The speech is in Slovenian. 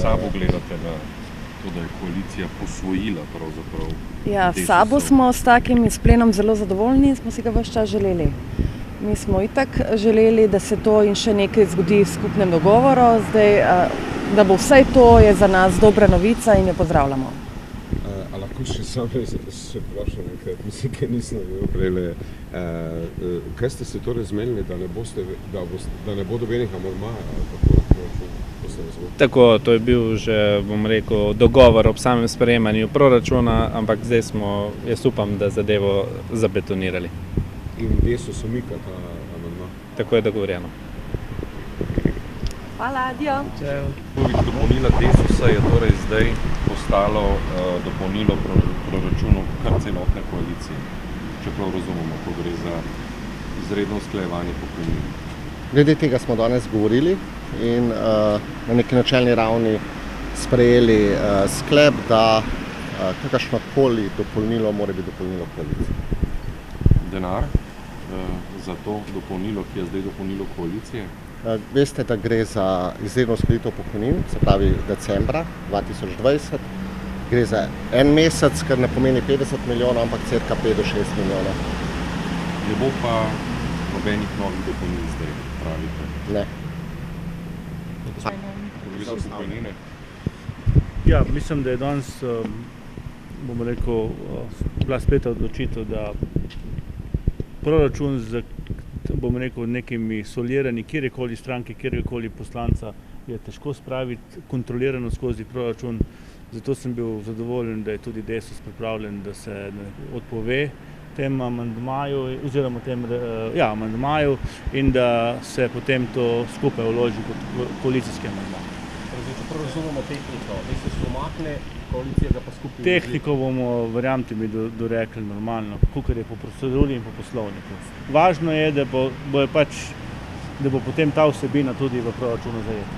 SABO gledate na to, da je koalicija posvojila pravzaprav? Ja, v SABO smo s takim izplenom zelo zadovoljni in smo si ga ves čas želeli. Mi smo itak želeli, da se to in še nekaj zgodi v skupnem dogovoru. Zdaj, da bo vsaj to, je za nas dobra novica in jo pozdravljamo. A lahko še same se vprašam enkrat, mislim, kaj nisem vedel prejle. Kaj ste se torej zmenili, da ne bo dobenih amandmajev? Tako, to je bil že, bom rekel, dogovor ob samem sprejemanju proračuna, ampak zdaj smo, jaz upam, da zadevo zabetonirali. In Desus umika ta amandma? Tako je dogovorjeno. Hvala, adijo. Dopolnila Desusa je torej zdaj postalo dopolnilo proračunu kar celotne koalicije, čeprav razumemo, ko gre za izredno usklajevanje pokojnin. Glede tega smo danes govorili in na neki načelni ravni sprejeli sklep, da kakršnokoli dopolnilo mora biti dopolnilo koalicije. Denar za to dopolnilo, ki je zdaj dopolnilo koalicije? Veste, da gre za izredno uskladitev pokojnin, se pravi decembra 2020. Gre za en mesec, kar ne pomeni 50 milijonov, ampak cirka 5 do 6 milijonov. Ne bo pa nobenih novih dopolnil zdaj, pravite? Ne. Ja, mislim, da je danes, bomo rekel, bila spet odločitev, da proračun z, bomo rekel, nekimi solirani, kjerkoli stranke, kjerkoli poslanca je težko spraviti kontrolirano skozi proračun. Zato sem bil zadovoljen, da je tudi Desus pripravljen, da se odpove tem amandmaju, oziroma tem amandmaju in da se potem to skupaj vloži kot koalicijski amandma. Čeprav razumemo tehniko, Desus umakne, koalicija ga pa skupaj vloži. Tehniko bomo, verjamte mi, dorekli normalno, kakor je po proceduri in po poslovniku. Važno je, da bo potem ta vsebina tudi v proračunu zajeta.